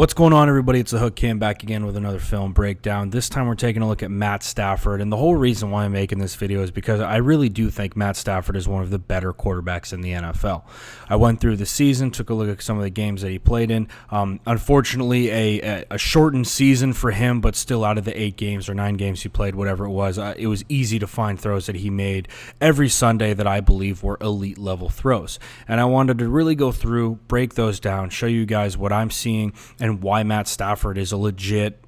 What's going on, everybody? It's the Hook Cam back again with another film breakdown. This time we're taking a look at Matt Stafford, and the whole reason why I'm making this video is because I really do think Matt Stafford is one of the better quarterbacks in the NFL. I went through the season, took a look at some of the games that he played in. Unfortunately, a shortened season for him, but still out of the 8 games or 9 games he played, whatever it was easy to find throws that he made every Sunday that I believe were elite level throws. And I wanted to really go through, break those down, show you guys what I'm seeing and why Matt Stafford is a legit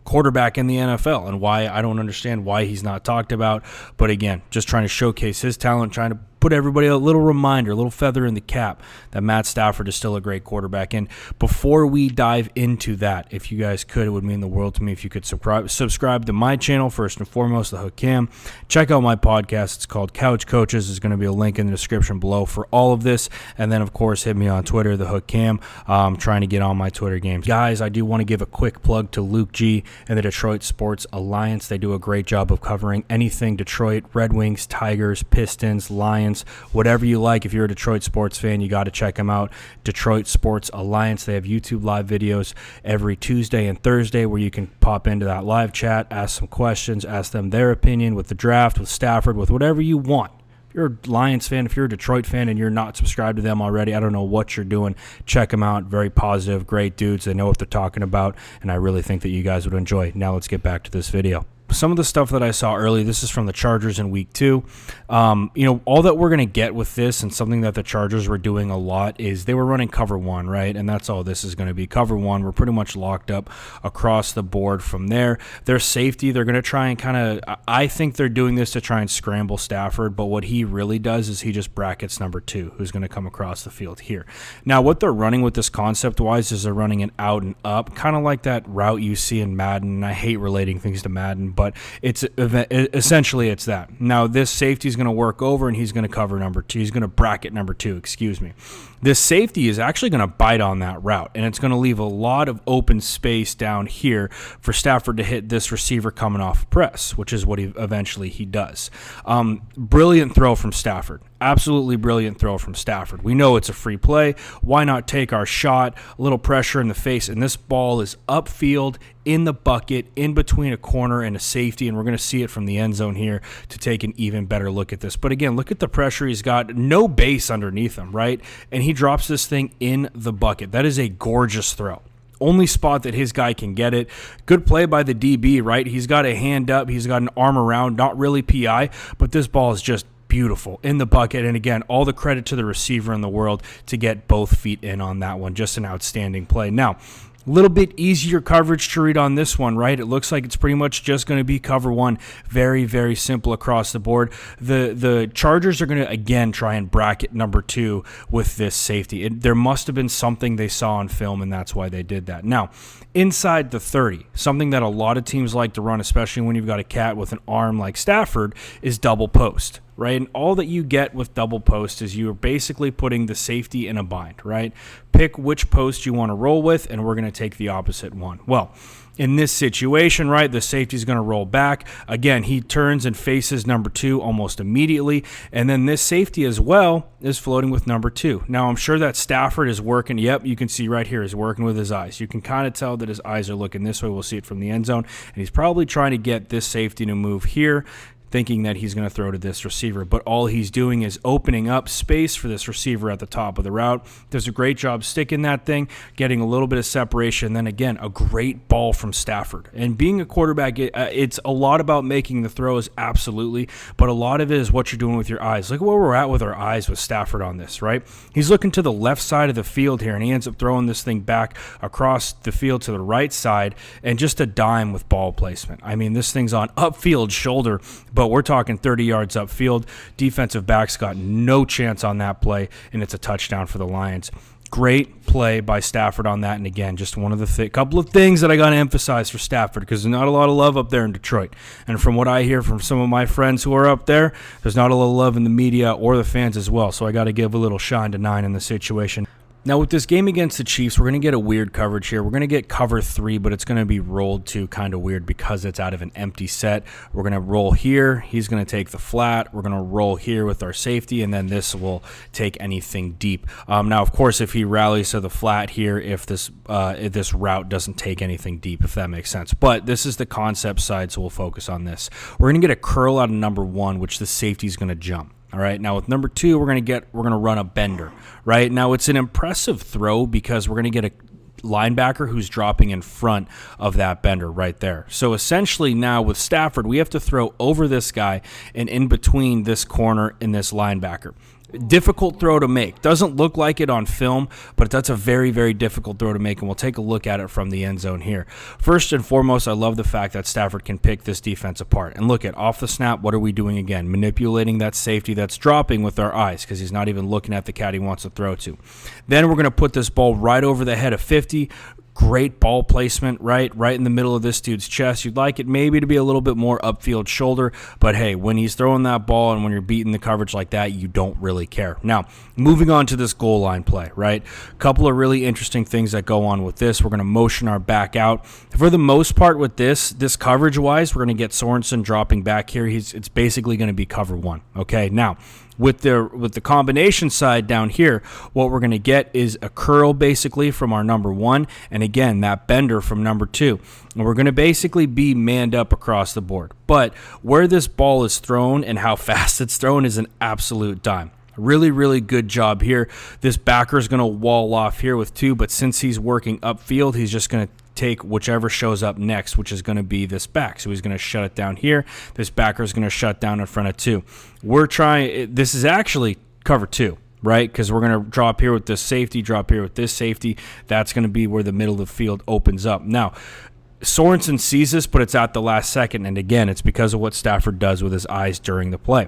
quarterback in the NFL and why I don't understand why he's not talked about. But again, just trying to showcase his talent, trying to put everybody a little reminder, a little feather in the cap that Matt Stafford is still a great quarterback. And before we dive into that, if you guys could, it would mean the world to me if you could subscribe to my channel, first and foremost, the Hook Cam. Check out my podcast. It's called Couch Coaches. There's going to be a link in the description below for all of this. And then, of course, hit me on Twitter, the Hook Cam. I'm trying to get on my Twitter games. Guys, I do want to give a quick plug to Luke G and the Detroit Sports Alliance. They do a great job of covering anything Detroit, Red Wings, Tigers, Pistons, Lions, whatever you like. If you're a Detroit sports fan, you got to check them out. Detroit Sports Alliance. They have YouTube live videos every Tuesday and Thursday where you can pop into that live chat, ask some questions, ask them their opinion with the draft, with Stafford, with whatever you want. If you're a Lions fan, if you're a Detroit fan and you're not subscribed to them already, I don't know what you're doing. Check them out. Very positive, great dudes. They know what they're talking about, and I really think that you guys would enjoy. Now let's get back to this video. Some of the stuff that I saw early, this is from the Chargers in week 2. All that we're going to get with this, and something that the Chargers were doing a lot, is they were running cover 1, right? And that's all this is going to be, cover 1. We're pretty much locked up across the board from there. Their safety, they're going to try and kind of, I think they're doing this to try and scramble Stafford, but what he really does is he just brackets number 2, who's going to come across the field here. Now, what they're running with this concept-wise is they're running an out and up, kind of like that route you see in Madden, and I hate relating things to Madden, but it's essentially it's that. Now this safety is going to work over and he's going to cover number 2. He's going to bracket number 2, excuse me. This safety is actually going to bite on that route, and it's going to leave a lot of open space down here for Stafford to hit this receiver coming off press, which is what he does. Brilliant throw from Stafford. Absolutely brilliant throw from Stafford. We know it's a free play. Why not take our shot? A little pressure in the face, and this ball is upfield in the bucket, in between a corner and a safety, and we're going to see it from the end zone here to take an even better look at this. But again, look at the pressure he's got. No base underneath him, right? And he drops this thing in the bucket. That is a gorgeous throw. Only spot that his guy can get it. Good play by the DB, right? He's got a hand up. He's got an arm around. Not really PI, but this ball is just beautiful in the bucket. And again, all the credit to the receiver in the world to get both feet in on that one. Just an outstanding play. Now, a little bit easier coverage to read on this one, right? It looks like it's pretty much just going to be cover 1. Very, very simple across the board. The Chargers are going to, again, try and bracket number 2 with this safety. There must have been something they saw on film, and that's why they did that. Now, inside the 30, something that a lot of teams like to run, especially when you've got a cat with an arm like Stafford, is double post. Right? And all that you get with double post is you're basically putting the safety in a bind, right? Pick which post you want to roll with, and we're going to take the opposite one. Well, in this situation, right, the safety is going to roll back. Again, he turns and faces number 2 almost immediately, and then this safety as well is floating with number 2. Now, I'm sure that Stafford is working. Yep, you can see right here he's working with his eyes. You can kind of tell that his eyes are looking this way. We'll see it from the end zone, and he's probably trying to get this safety to move here, thinking that he's going to throw to this receiver. But all he's doing is opening up space for this receiver at the top of the route. Does a great job sticking that thing, getting a little bit of separation. Then again, a great ball from Stafford. And being a quarterback, it's a lot about making the throws, absolutely, but a lot of it is what you're doing with your eyes. Look at where we're at with our eyes with Stafford on this, right? He's looking to the left side of the field here, and he ends up throwing this thing back across the field to the right side, and just a dime with ball placement. I mean, this thing's on upfield shoulder, but we're talking 30 yards upfield. Defensive backs got no chance on that play, and it's a touchdown for the Lions. Great play by Stafford on that, and again, just one of the couple of things that I got to emphasize for Stafford, because there's not a lot of love up there in Detroit. And from what I hear from some of my friends who are up there, there's not a lot of love in the media or the fans as well, so I got to give a little shine to 9 in the situation. Now, with this game against the Chiefs, we're going to get a weird coverage here. We're going to get cover 3, but it's going to be rolled to kind of weird because it's out of an empty set. We're going to roll here. He's going to take the flat. We're going to roll here with our safety, and then this will take anything deep. Now, of course, if he rallies to the flat here, if this route doesn't take anything deep, if that makes sense. But this is the concept side, so we'll focus on this. We're going to get a curl out of number 1, which the safety is going to jump. All right, now with number 2, we're going to run a bender. Right now, it's an impressive throw because we're going to get a linebacker who's dropping in front of that bender right there. So essentially now with Stafford, we have to throw over this guy and in between this corner and this linebacker. Difficult throw to make. Doesn't look like it on film, but that's a very, very difficult throw to make, and we'll take a look at it from the end zone here. First and foremost, I love the fact that Stafford can pick this defense apart. And look at off the snap, what are we doing again? Manipulating that safety that's dropping with our eyes because he's not even looking at the cat he wants to throw to. Then we're going to put this ball right over the head of 50. Great ball placement, right in the middle of this dude's chest. You'd like it maybe to be a little bit more upfield shoulder, but hey, when he's throwing that ball and when you're beating the coverage like that, you don't really care. Now, moving on to this goal line play, right? A couple of really interesting things that go on with this. We're going to motion our back out. For the most part with this coverage-wise, we're going to get Sorensen dropping back here. It's basically going to be cover 1, okay? Now, with the combination side down here, what we're going to get is a curl basically from our number 1, and again, that bender from number 2. And we're going to basically be manned up across the board. But where this ball is thrown and how fast it's thrown is an absolute dime. Really, really good job here. This backer is going to wall off here with 2, but since he's working upfield, he's just going to take whichever shows up next, which is going to be this back. So he's going to shut it down here. This backer is going to shut down in front of 2. This is actually cover 2, right? Because we're going to drop here with this safety, drop here with this safety. That's going to be where the middle of the field opens up. Now, Sorensen sees this, but it's at the last second. And again, it's because of what Stafford does with his eyes during the play.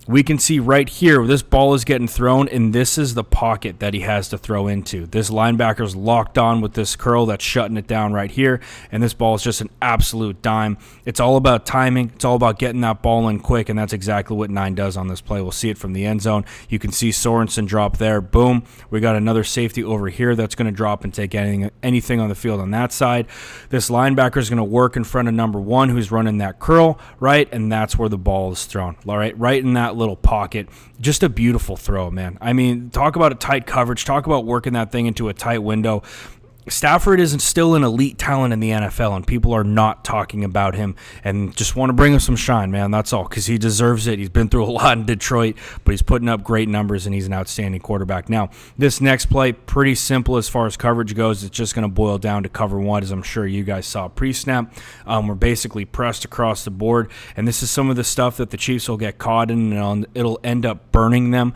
We can see right here, this ball is getting thrown, and this is the pocket that he has to throw into. This linebacker's locked on with this curl that's shutting it down right here, and this ball is just an absolute dime. It's all about timing. It's all about getting that ball in quick, and that's exactly what 9 does on this play. We'll see it from the end zone. You can see Sorensen drop there. Boom. We got another safety over here that's going to drop and take anything on the field on that side. This linebacker is going to work in front of number 1 who's running that curl, right, and that's where the ball is thrown, all right in that little pocket. Just a beautiful throw, man. I mean, talk about a tight coverage. Talk about working that thing into a tight window. Stafford isn't still an elite talent in the NFL, and people are not talking about him and just want to bring him some shine, man. That's all, because he deserves it. He's been through a lot in Detroit, but he's putting up great numbers, and he's an outstanding quarterback. Now, this next play, pretty simple as far as coverage goes. It's just going to boil down to cover 1, as I'm sure you guys saw pre-snap. We're basically pressed across the board, and this is some of the stuff that the Chiefs will get caught in, and it'll end up burning them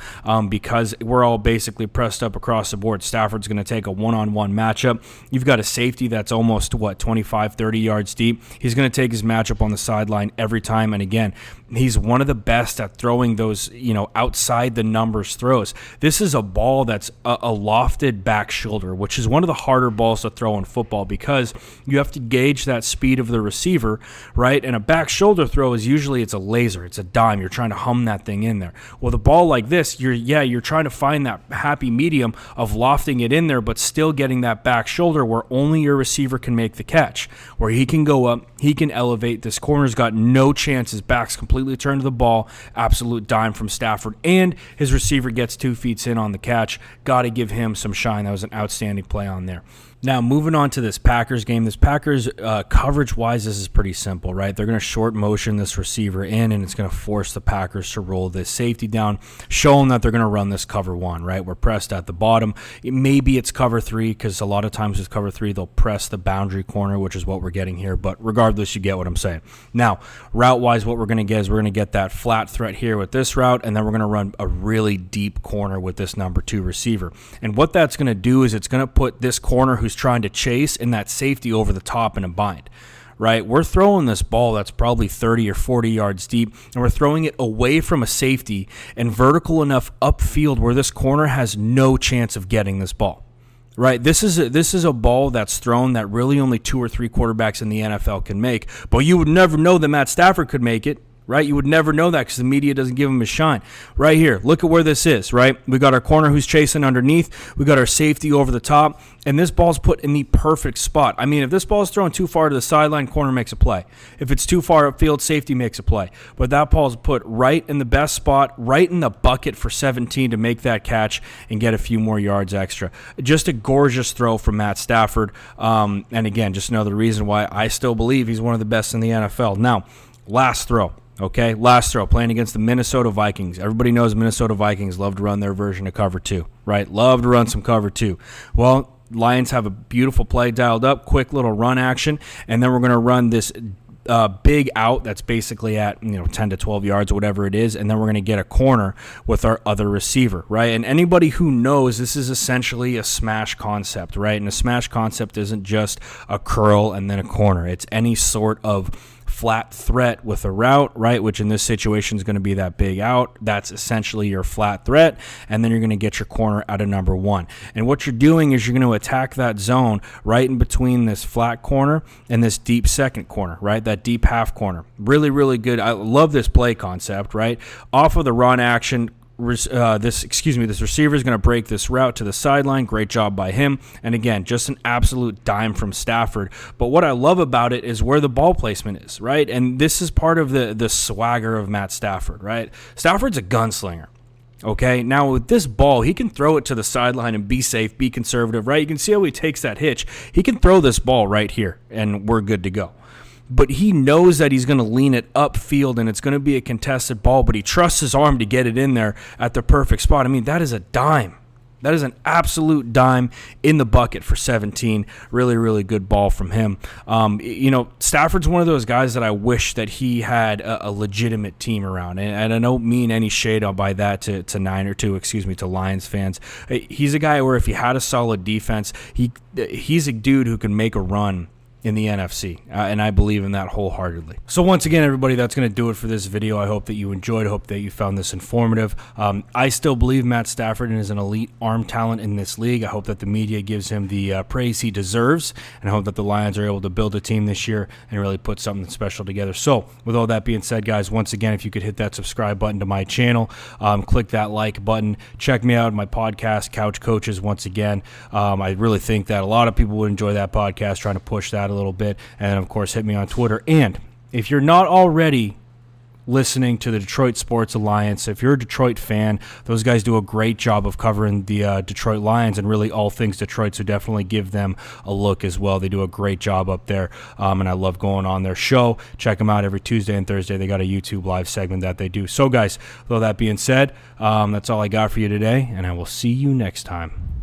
because we're all basically pressed up across the board. Stafford's going to take a one-on-one matchup. You've got a safety that's almost, 25, 30 yards deep. He's going to take his matchup on the sideline every time. And again, he's one of the best at throwing those, outside the numbers throws. This is a ball that's a lofted back shoulder, which is one of the harder balls to throw in football because you have to gauge that speed of the receiver, right? And a back shoulder throw is usually it's a laser, it's a dime. You're trying to hum that thing in there. Well, the ball like this, you're trying to find that happy medium of lofting it in there, but still getting that back shoulder where only your receiver can make the catch, where he can go up, he can elevate. This corner's got no chance. His back's completely turned to the ball. Absolute dime from Stafford, and his receiver gets 2 feet in on the catch. Got to give him some shine. That was an outstanding play on there. Now, moving on to this Packers game. This Packers coverage-wise, this is pretty simple, right? They're going to short motion this receiver in, and it's going to force the Packers to roll this safety down, showing that they're going to run this cover 1, right? We're pressed at the bottom. Maybe it's cover 3 because a lot of times with cover 3, they'll press the boundary corner, which is what we're getting here. But regardless, you get what I'm saying. Now, route-wise, what we're going to get is we're going to get that flat threat here with this route, and then we're going to run a really deep corner with this number 2 receiver. And what that's going to do is it's going to put this corner who's trying to chase and that safety over the top in a bind, right? We're throwing this ball that's probably 30 or 40 yards deep, and we're throwing it away from a safety and vertical enough upfield where this corner has no chance of getting this ball, right? This is a ball that's thrown that really only 2 or 3 quarterbacks in the NFL can make, but you would never know that Matt Stafford could make it right? You would never know that because the media doesn't give him a shine. Right here, look at where this is, right? We got our corner who's chasing underneath. We got our safety over the top, and this ball's put in the perfect spot. I mean, if this ball is thrown too far to the sideline, corner makes a play. If it's too far upfield, safety makes a play. But that ball's put right in the best spot, right in the bucket for 17 to make that catch and get a few more yards extra. Just a gorgeous throw from Matt Stafford. And again, just another reason why I still believe he's one of the best in the NFL. Now, last throw. Okay, last throw, playing against the Minnesota Vikings. Everybody knows Minnesota Vikings love to run their version of cover 2, right? Love to run some cover 2. Well, Lions have a beautiful play dialed up, quick little run action, and then we're going to run this big out that's basically at 10 to 12 yards or whatever it is, and then we're going to get a corner with our other receiver, right? And anybody who knows, this is essentially a smash concept, right? And a smash concept isn't just a curl and then a corner. It's any sort of flat threat with a route, right, which in this situation is going to be that big out. That's essentially your flat threat, and then you're going to get your corner out of number 1. And what you're doing is you're going to attack that zone right in between this flat corner and this deep second corner, right, that deep half corner. Really, really good. I love this play concept, right? Off of the run action, this receiver is going to break this route to the sideline. Great job by him. And again, just an absolute dime from Stafford. But what I love about it is where the ball placement is, right? And this is part of the swagger of Matt Stafford, right? Stafford's a gunslinger. Okay, now with this ball, he can throw it to the sideline and be safe, be conservative, right? You can see how he takes that hitch. He can throw this ball right here, and we're good to go. But he knows that he's going to lean it upfield and it's going to be a contested ball, but he trusts his arm to get it in there at the perfect spot. I mean, that is a dime. That is an absolute dime in the bucket for 17. Really, really good ball from him. Stafford's one of those guys that I wish that he had a legitimate team around. And I don't mean any shade by that to Lions fans. He's a guy where if he had a solid defense, he's a dude who can make a run in the NFC, and I believe in that wholeheartedly. So once again, everybody, that's going to do it for this video. I hope that you enjoyed. I hope that you found this informative. I still believe Matt Stafford is an elite arm talent in this league. I hope that the media gives him the praise he deserves, and I hope that the Lions are able to build a team this year and really put something special together. So with all that being said, guys, once again, if you could hit that subscribe button to my channel, click that like button, check me out, my podcast, Couch Coaches, once again. I really think that a lot of people would enjoy that podcast, trying to push that a little bit. And of course, hit me on Twitter. And if you're not already listening to the Detroit Sports Alliance, if you're a Detroit fan, those guys do a great job of covering the Detroit Lions and really all things Detroit, so definitely give them a look as well. They do a great job up there, and I love going on their show. Check them out every Tuesday and Thursday. They got a YouTube live segment that they do. So guys, with all that being said, that's all I got for you today, and I will see you next time.